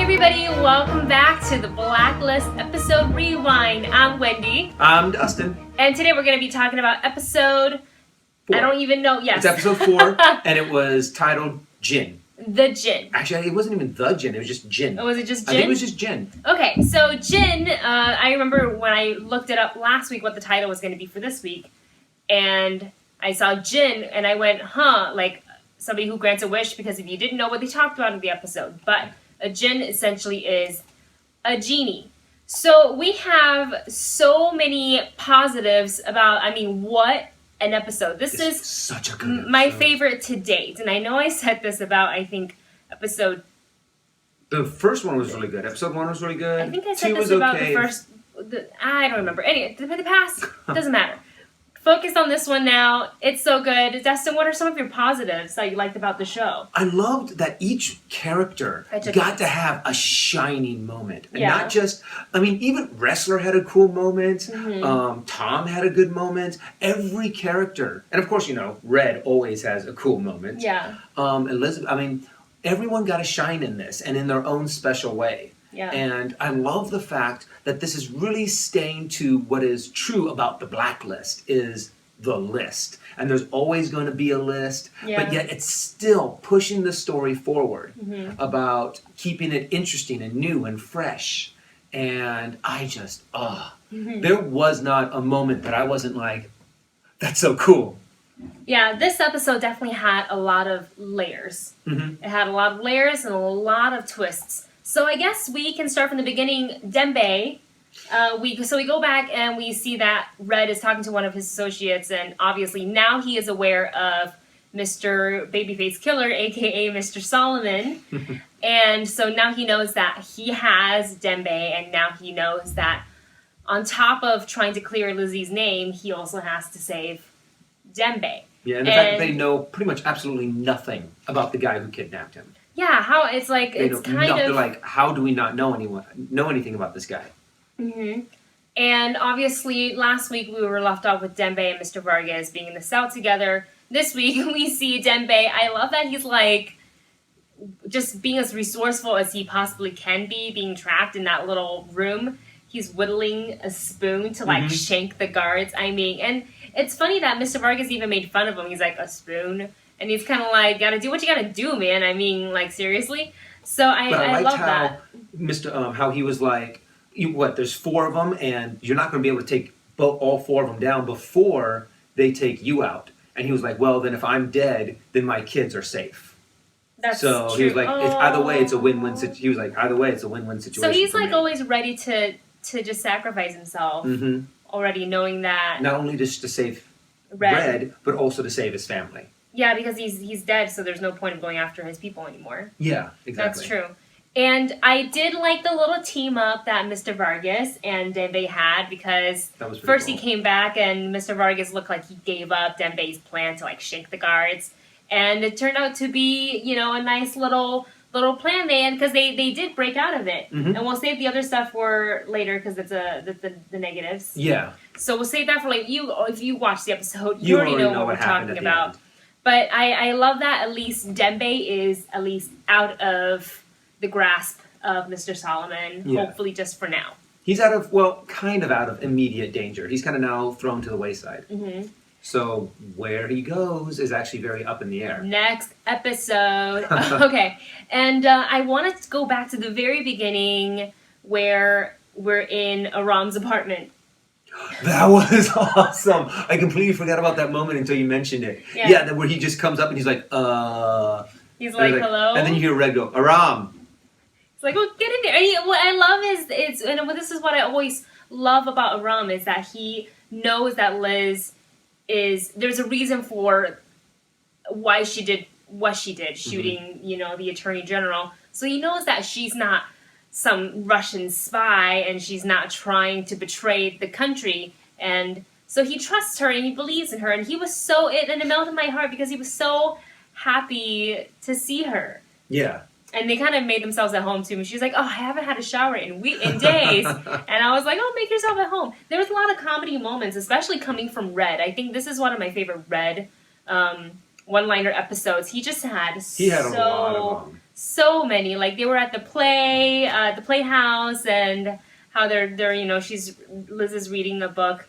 everybody, welcome back to the Blacklist episode rewind. I'm Wendy. I'm Dustin. And today we're going to be talking about episode 4. I don't even know. Yes. It's episode 4, and it was titled Djinn. The Djinn. Actually, it wasn't even the Djinn, it was just Djinn. Oh, was it just Djinn? I think it was just Djinn. Okay, so Djinn, I remember when I looked it up last week what the title was going to be for this week, and I saw Djinn, and I went, like somebody who grants a wish, because if you didn't know what they talked about in the episode, but a Djinn essentially is a genie. So we have so many positives about, what an episode. This is such a good episode. My favorite to date. And I know I said this about, episode... The first one was really good. Episode 1 was really good. I think I said this about the first... I don't remember. Anyway, the past, doesn't matter. Focus on this one now. It's so good. Dustin, what are some of your positives that you liked about the show? I loved that each character got to have a shining moment. And not just, even Ressler had a cool moment. Mm-hmm. Tom had a good moment. Every character. And of course, Red always has a cool moment. Yeah. Elizabeth, everyone got a shine in this and in their own special way. Yeah. And I love the fact that this is really staying to what is true about the Blacklist, is the list. And there's always going to be a list, but yet it's still pushing the story forward about keeping it interesting and new and fresh. And I just, there was not a moment that I wasn't like, that's so cool. Yeah, this episode definitely had a lot of layers. Mm-hmm. It had a lot of layers and a lot of twists. So I guess we can start from the beginning. Dembe, we go back and we see that Red is talking to one of his associates, and obviously now he is aware of Mr. Babyface Killer, aka Mr. Solomon, and so now he knows that he has Dembe, and now he knows that on top of trying to clear Lizzie's name, he also has to save Dembe. Yeah, and the fact that they know pretty much absolutely nothing about the guy who kidnapped him. Yeah, how it's like they're like, how do we not know anything about this guy? Mm-hmm. And obviously, last week we were left off with Dembe and Mr. Vargas being in the cell together. This week we see Dembe. I love that he's like just being as resourceful as he possibly can be, being trapped in that little room. He's whittling a spoon to shank the guards. And it's funny that Mr. Vargas even made fun of him. He's like, a spoon? And he's kind of like, gotta do what you gotta do, man. Seriously. So I love that. How he was like, there's 4 of them, and you're not going to be able to take all 4 of them down before they take you out. And he was like, well, then if I'm dead, then my kids are safe. That's so true. He was like, either way, it's a win-win situation. He was like, either way, it's a win-win situation. So he's always ready to just sacrifice himself, already knowing that. Not only just to save Red, but also to save his family. Yeah, because he's dead, so there's no point of going after his people anymore. Yeah, exactly. That's true. And I did like the little team up that Mr. Vargas and Dembe had, because first he came back and Mr. Vargas looked like he gave up Dembe's plan to shake the guards, and it turned out to be a nice little plan because they did break out of it, and we'll save the other stuff for later because it's the negatives. Yeah. So we'll save that for later. If you watch the episode, you already know what we're talking about. But I love that at least Dembe is at least out of the grasp of Mr. Solomon, hopefully just for now. He's kind of out of immediate danger. He's kind of now thrown to the wayside. Mm-hmm. So where he goes is actually very up in the air. Next episode. Okay. And I want to go back to the very beginning where we're in Aram's apartment. That was awesome. I completely forgot about that moment until you mentioned it. Yeah, where he just comes up and he's like, He's like, hello? And then you hear Red go, Aram. It's like, well, get in there. What I love this is what I always love about Aram, is that he knows that Liz there's a reason for why she did what she did, shooting, the Attorney General. So he knows that she's not some Russian spy, and she's not trying to betray the country, and so he trusts her and he believes in her, and and it melted my heart because he was so happy to see her. Yeah. And they kind of made themselves at home too. And she's like, "Oh, I haven't had a shower in days." And I was like, "Oh, make yourself at home." There was a lot of comedy moments, especially coming from Red. I think this is one of my favorite Red one-liner episodes. He just had a lot of them. So many. Like they were at the playhouse, and how they're Liz is reading a book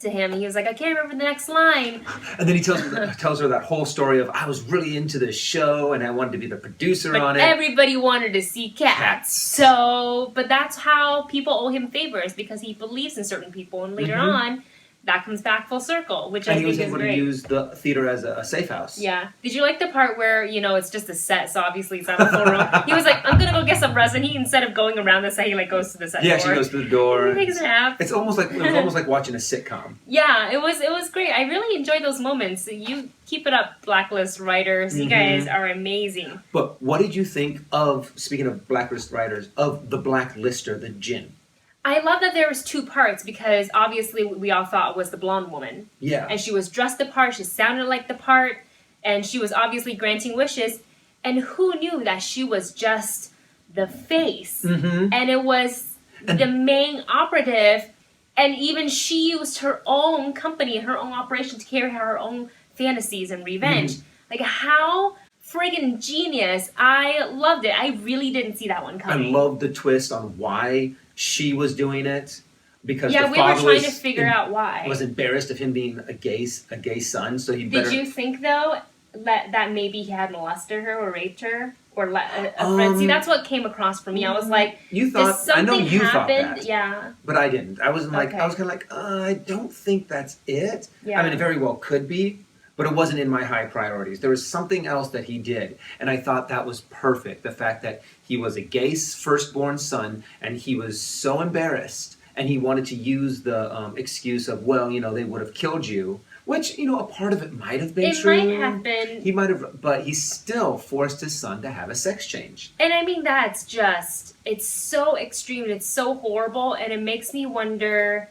to him, and he was like, I can't remember the next line. And then he tells her that whole story of, I was really into this show and I wanted to be the producer on it. Everybody wanted to see cats. So, but that's how people owe him favors, because he believes in certain people, and later on, that comes back full circle, which I think is great. And he was able to use the theater as a safe house. Yeah. Did you like the part where, it's just a set, so obviously it's not a full room? He was like, I'm going to go get some rest, and he, instead of going around the set, he goes to the set door. Yeah, she goes to the door. He takes a nap. It was almost like watching a sitcom. Yeah, it was great. I really enjoyed those moments. You keep it up, Blacklist writers. You guys are amazing. But what did you think of, speaking of Blacklist writers, of the Blacklister, the Djinn? I love that there was two parts, because obviously we all thought it was the blonde woman. Yeah. And she was dressed the part, she sounded like the part, and she was obviously granting wishes. And who knew that she was just the face? And it was the main operative, and even she used her own company, her own operation to carry her own fantasies and revenge. Like, how friggin' genius. I loved it. I really didn't see that one coming. I loved the twist on why she was doing it, because we the were father trying to figure out why. Was embarrassed of him being a gay son, so he Did you think though that maybe he had molested her or raped her or a friend? See, that's what came across for me. I was like, you thought, I know you thought that, yeah, but I didn't. I wasn't like, okay. I was kind of like, I don't think that's it. Yeah. I mean, it very well could be, but it wasn't in my high priorities. There was something else that he did, and I thought that was perfect. The fact that he was a gay firstborn son, and he was so embarrassed, and he wanted to use the excuse of, well, they would have killed you, which, a part of it might have been true. It might have been. He might have, but he still forced his son to have a sex change. And I mean, that's just, it's so extreme, and it's so horrible, and it makes me wonder,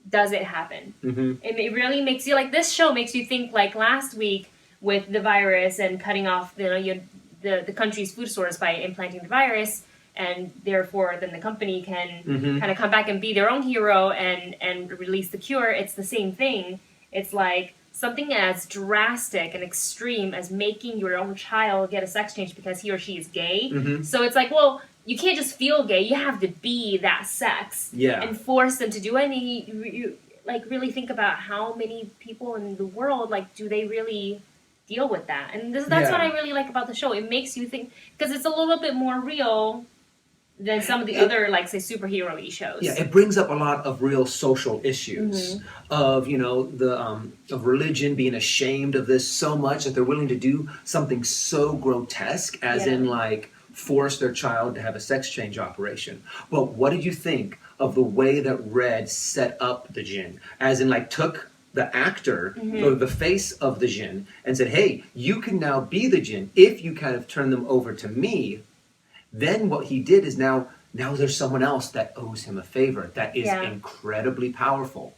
does it happen? It really makes you, like, this show makes you think, like last week with the virus and cutting off the country's food source by implanting the virus, and therefore then the company can kind of come back and be their own hero and release the cure. It's the same thing. It's like something as drastic and extreme as making your own child get a sex change because he or she is gay. So it's like, well, you can't just feel gay. You have to be that sex. Yeah. And force them to do it. And you really think about how many people in the world, like, do they really deal with that? And that's what I really like about the show. It makes you think, because it's a little bit more real than some of the other, like, say, superhero-y shows. Yeah, it brings up a lot of real social issues of, of religion being ashamed of this so much that they're willing to do something so grotesque as in, like, force their child to have a sex change operation. But what did you think of the way that Red set up the Djinn? As in, like, took the actor, or the face of the Djinn, and said, hey, you can now be the Djinn if you kind of turn them over to me. Then what he did is now there's someone else that owes him a favor that is incredibly powerful.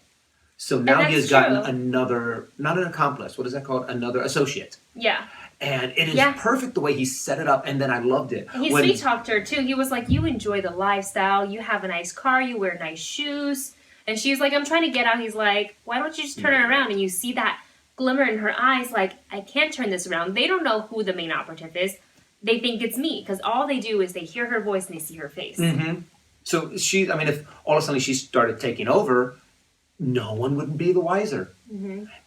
So now he has gotten another, not an accomplice, what is that called? Another associate. Yeah. And it is perfect the way he set it up, and then I loved it. He sweet-talked her, too. He was like, you enjoy the lifestyle, you have a nice car, you wear nice shoes. And she's like, I'm trying to get out. He's like, why don't you just turn it around? And you see that glimmer in her eyes, like, I can't turn this around. They don't know who the main operative is. They think it's me, because all they do is they hear her voice and they see her face. So if all of a sudden she started taking over, no one would be the wiser.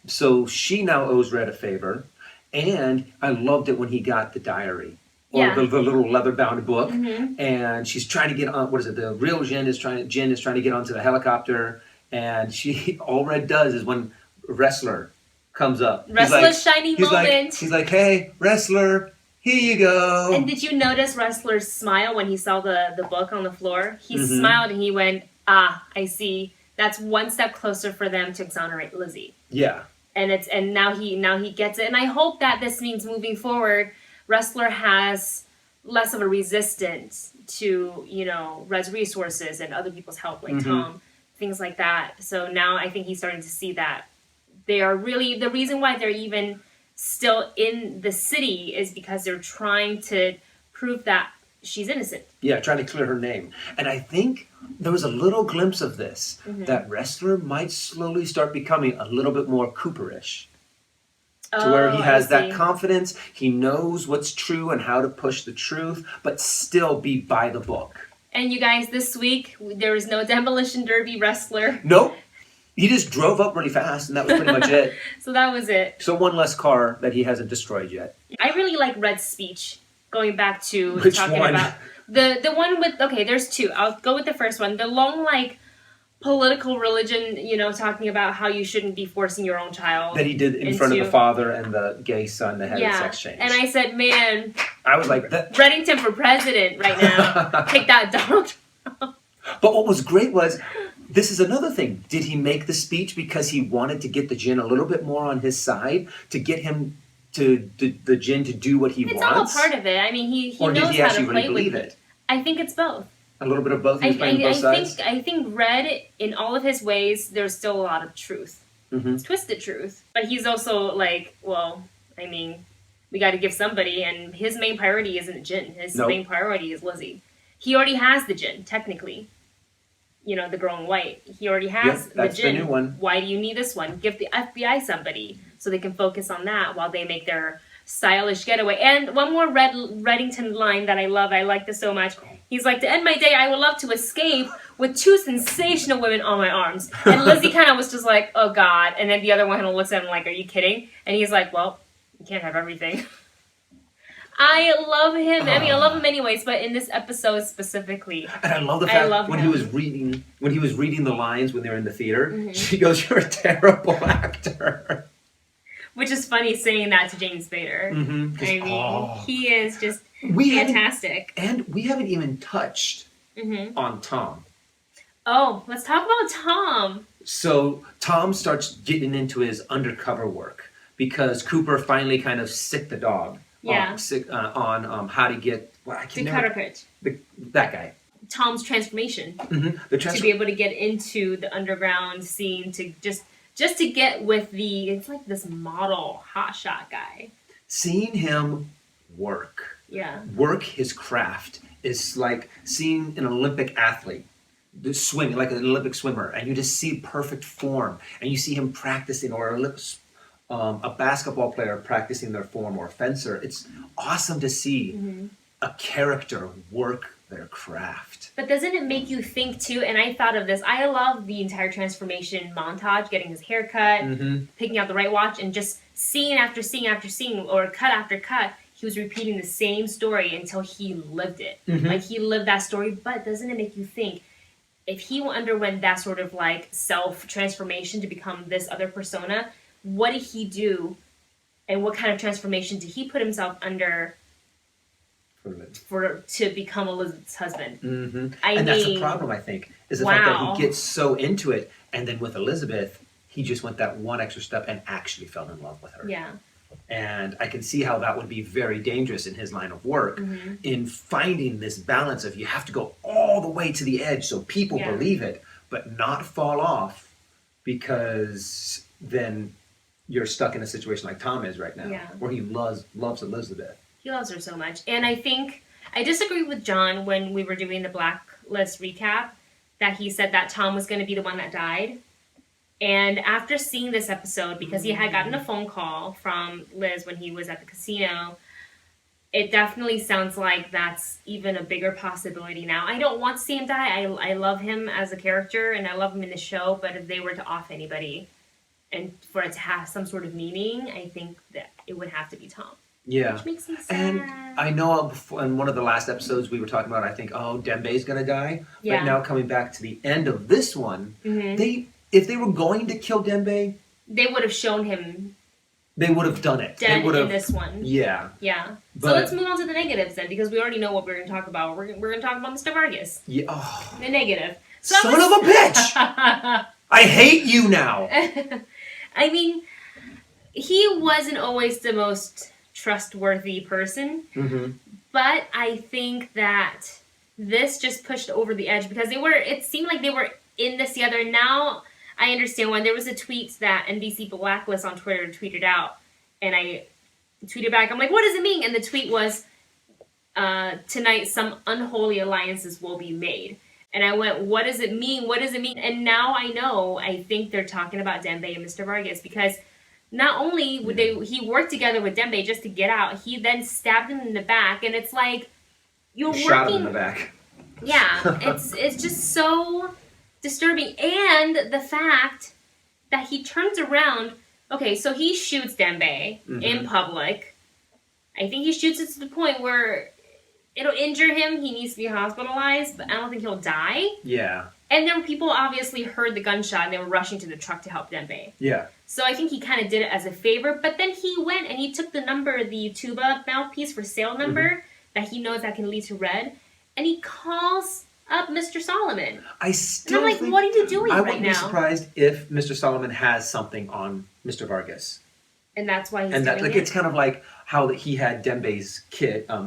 So she now owes Red a favor. And I loved it when he got the diary. Or the little leather-bound book. And she's trying to get on, the real Djinn is trying to get onto the helicopter. And all Red does is when Ressler comes up. Ressler's shining moment. He's like, hey, Ressler, here you go. And did you notice Ressler's smile when he saw the book on the floor? He smiled and he went, I see. That's one step closer for them to exonerate Lizzie. Yeah. And now he gets it. And I hope that this means moving forward, Ressler has less of a resistance to, Red's resources and other people's help, like Tom, things like that. So now I think he's starting to see that they are really, the reason why they're even still in the city is because they're trying to prove that she's innocent. Yeah, trying to clear her name. And I think there was a little glimpse of this, that Ressler might slowly start becoming a little bit more Cooperish. To where he has I that see. confidence, he knows what's true and how to push the truth, but still be by the book. And you guys, this week, there was no Demolition Derby Ressler. Nope. He just drove up really fast, and that was pretty much it. So that was it. So one less car that he hasn't destroyed yet. I really like Red's speech, going back to Which talking one? about... The one with... Okay, there's two. I'll go with the first one. The long, like, political religion, you know, talking about how you shouldn't be forcing your own child. That he did in front of the father and the gay son that had a sex change. And I said, man, I was like, that. Reddington for president right now. Take that, Donald Trump. But what was great was, this is another thing. Did he make the speech because he wanted to get the Djinn a little bit more on his side, to get him to the Djinn to do what he wants? It's all part of it. I mean, he or knows did he how actually to play really believe with it? I think it's both. A little bit of both. He was playing both sides. I think Red, in all of his ways, there's still a lot of truth. Mm-hmm. It's twisted truth. But he's also like, well, I mean, we got to give somebody, and his main priority isn't Djinn. His main priority is Lizzie. He already has the Djinn, technically. You know, the girl in white. He already has the Djinn. The new one. Why do you need this one? Give the FBI somebody so they can focus on that while they make their stylish getaway. And one more Reddington line that I love. I like this so much. He's like, to end my day, I would love to escape with two sensational women on my arms. And Lizzie kind of was just like, oh, God. And then the other one kind of looks at him like, are you kidding? And he's like, well, you can't have everything. I love him. I mean, I love him anyways, but in this episode specifically. And I love the fact when he was reading the lines when they were in the theater, she goes, you're a terrible actor. Which is funny saying that to James Spader. Mm-hmm. I mean, he is just fantastic. And we haven't even touched on Tom. Oh, let's talk about Tom. So Tom starts getting into his undercover work because Cooper finally kind of sicked the dog. Yeah. On how to get... Karakurt. That guy. Tom's transformation. Mm-hmm. To be able to get into the underground scene, to just to get with it's like this model hotshot guy. Seeing him work his craft is like seeing an Olympic athlete swimming, like an Olympic swimmer, and you just see perfect form, and you see him practicing, or a basketball player practicing their form, or a fencer. It's awesome to see a character work their craft. But doesn't it make you think too? And I thought of this. I love the entire transformation montage, getting his hair cut, picking out the right watch, and just scene after scene after scene, or cut after cut, he was repeating the same story until he lived it. Like, he lived that story. But doesn't it make you think, if he underwent that sort of like self-transformation to become this other persona, what did he do, and what kind of transformation did he put himself under to become Elizabeth's husband? That's the problem, I think, is the fact that he gets so into it, and then with Elizabeth, he just went that one extra step and actually fell in love with her. Yeah. And I can see how that would be very dangerous in his line of work, in finding this balance of you have to go all the way to the edge so people believe it, but not fall off, because then you're stuck in a situation like Tom is right now, where he loves Elizabeth. He loves her so much. And I think, I disagree with John when we were doing the Blacklist recap, that he said that Tom was going to be the one that died. And after seeing this episode, because he had gotten a phone call from Liz when he was at the casino, it definitely sounds like that's even a bigger possibility now. I don't want to see him die. I love him as a character, and I love him in the show, but if they were to off anybody, and for it to have some sort of meaning, I think that it would have to be Tom. Yeah. Which makes me sad. And I know in one of the last episodes we were talking about, I think, Dembe's going to die. Yeah. But now coming back to the end of this one, if they were going to kill Dembe, they would have shown him. They would have done it. Dead in this one. Yeah. Yeah. So let's move on to the negatives then, because we already know what we're going to talk about. We're going to talk about Mr. Vargas. Yeah. Oh. The negative. Son of a bitch! I hate you now. I mean, he wasn't always the most trustworthy person, but I think that this just pushed over the edge, because it seemed like they were in this together. Now I understand when there was a tweet that NBC Blacklist on Twitter tweeted out, and I tweeted back, I'm like, what does it mean? And the tweet was, tonight some unholy alliances will be made. And I went, what does it mean? What does it mean? And now I know, I think they're talking about Dembe and Mr. Vargas, because not only would he worked together with Dembe just to get out, he then stabbed him in the back, and it's like you're shot working. Him in the back. Yeah, it's just so disturbing, and the fact that he turns around. Okay, so he shoots Dembe in public. I think he shoots it to the point where it'll injure him. He needs to be hospitalized, but I don't think he'll die. Yeah. And then people obviously heard the gunshot and they were rushing to the truck to help Dembe. Yeah. So I think he kind of did it as a favor, but then he went and he took the tuba mouthpiece for sale number that he knows that can lead to Red, and he calls up Mr. Solomon. I still and I'm like, what are you doing right now? I wouldn't be surprised if Mr. Solomon has something on Mr. Vargas. And that's why he's doing it? It's kind of like how he had Dembe's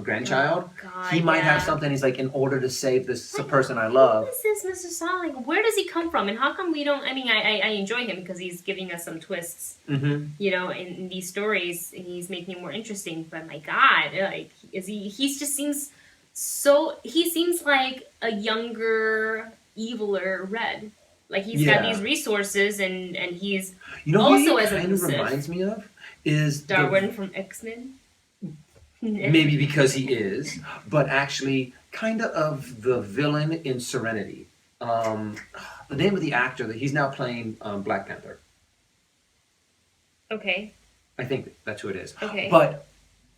grandchild. Oh, God, he might have something. He's like, in order to save this person I love. Who is this Mr. Solomon? Where does he come from? And how come we don't... I mean, I enjoy him because he's giving us some twists, in these stories. And he's making it more interesting. But my God, like, he just seems so... He seems like a younger, eviler Red. Like, he's got these resources and he's also as elusive. Who he kind of reminds me of is Darwin from X-Men. Maybe because he is, but actually kind of the villain in Serenity. The name of the actor that he's now playing Black Panther. Okay. I think that's who it is. Okay. But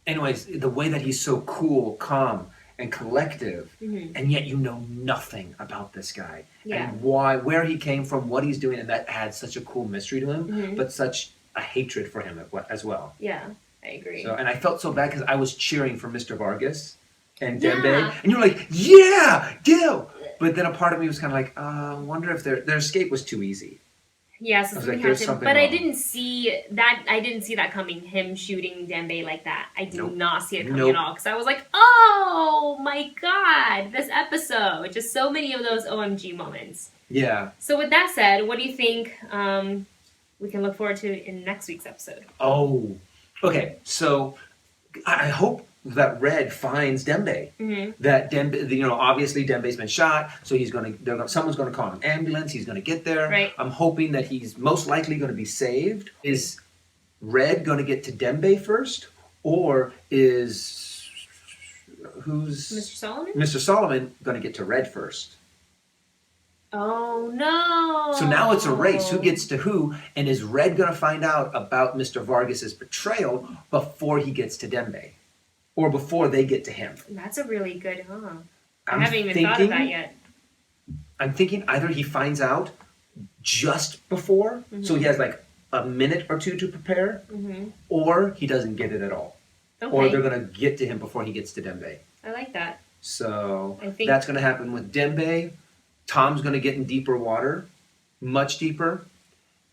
anyways, the way that he's so cool, calm, and collective, and yet you know nothing about this guy. Yeah. And where he came from, what he's doing, and that adds such a cool mystery to him, but such a hatred for him as well. Yeah, I agree. So, and I felt so bad because I was cheering for Mr. Vargas and Dembe, and you're like, yeah, get out! But then a part of me was kind of like, I wonder if their escape was too easy. Yeah, so something happened, but I didn't see that coming. Him shooting Dembe like that, I did not see it coming at all. Because I was like, oh my God, this episode, just so many of those OMG moments. Yeah. So with that said, what do you think we can look forward to in next week's episode? Oh, okay. So I hope that Red finds Dembe. That Dembe, obviously Dembe's been shot, so someone's gonna call an ambulance. He's gonna get there. Right. I'm hoping that he's most likely gonna be saved. Is Red gonna get to Dembe first, or is Mr. Solomon gonna get to Red first? Oh no! So now it's a race. Who gets to who? And is Red gonna find out about Mr. Vargas's betrayal before he gets to Dembe? Or before they get to him? That's a really good, I haven't even thought of that yet. I'm thinking either he finds out just before, so he has like a minute or two to prepare, or he doesn't get it at all. Okay. Or they're going to get to him before he gets to Dembe. I like that. So that's going to happen with Dembe. Tom's going to get in deeper water, much deeper.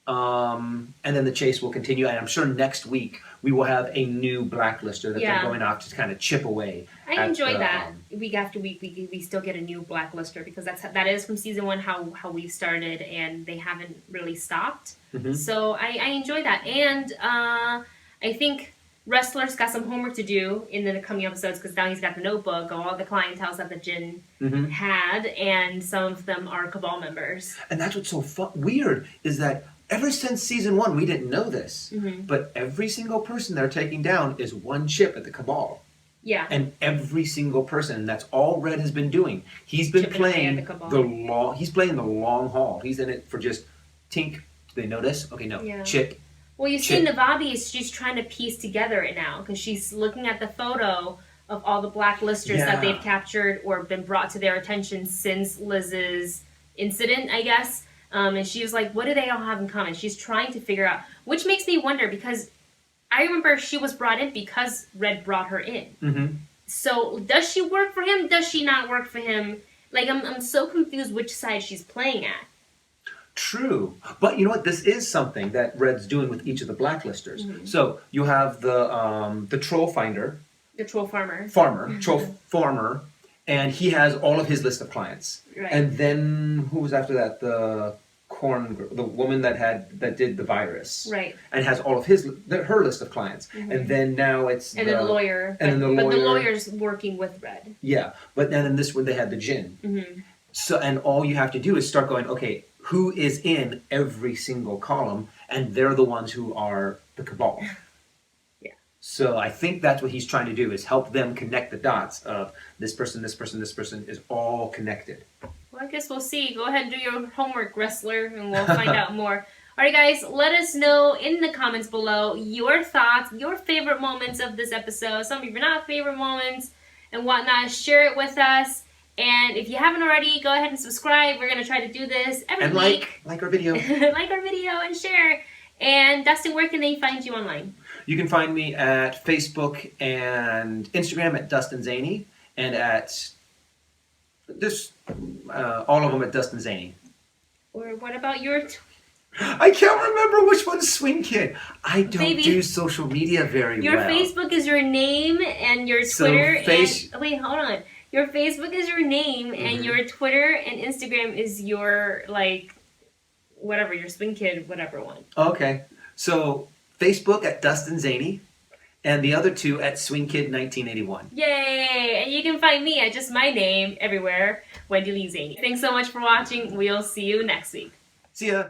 And then the chase will continue. And I'm sure next week we will have a new Blacklister that they're going off to kind of chip away. I enjoy that. Week after week, we still get a new Blacklister because that is from season 1 how we started, and they haven't really stopped. So I enjoy that. And I think Ressler's got some homework to do in the coming episodes because now he's got the notebook of all the clientele that the Djinn had, and some of them are Cabal members. And that's what's so weird is that ever since season 1, we didn't know this, but every single person they're taking down is one chip at the Cabal. Yeah. And every single person, and that's all Red has been doing. He's been playing he's playing the long haul. He's in it for just tink. Do they notice? Okay, no. Yeah. Chip. Well, you see Navabi, she's trying to piece together it now because she's looking at the photo of all the Blacklisters that they've captured or been brought to their attention since Liz's incident, I guess. And she was like, what do they all have in common? She's trying to figure out, which makes me wonder because I remember she was brought in because Red brought her in. So does she work for him? Does she not work for him? Like, I'm so confused which side she's playing at. True. But you know what? This is something that Red's doing with each of the Blacklisters. So you have the Troll Finder. The Troll Farmer. Troll Farmer. And he has all of his list of clients. Right. And then who was after that? The woman that did the virus. Right. And has all of her list of clients. And then now it's then the lawyer. But the lawyer's working with Red. Yeah. But then in this one they had the Djinn. So and all you have to do is start going, okay, who is in every single column, and they're the ones who are the cabal. Yeah. So I think that's what he's trying to do, is help them connect the dots of this person is all connected. Well, I guess we'll see. Go ahead and do your homework, Ressler, and we'll find out more. Alright guys, let us know in the comments below your thoughts, your favorite moments of this episode, some of your not favorite moments and whatnot. Share it with us. And if you haven't already, go ahead and subscribe. We're going to try to do this every week. Like our video. Like our video and share. And Dustin, where can they find you online? You can find me at Facebook and Instagram at Dustin Zaney, and at all of them at Dustin Zaney. Or what about your... I can't remember which one's Swing Kid. I don't do social media very well. Your Facebook is your name, and your Twitter wait, hold on. Your Facebook is your name, and your Twitter and Instagram is your, like, whatever, your Swing Kid, whatever one. Okay. So, Facebook at Dustin Zaney, and the other two at Swing Kid 1981. Yay! And you can find me at just my name everywhere, Wendy Lee Zaney. Thanks so much for watching. We'll see you next week. See ya.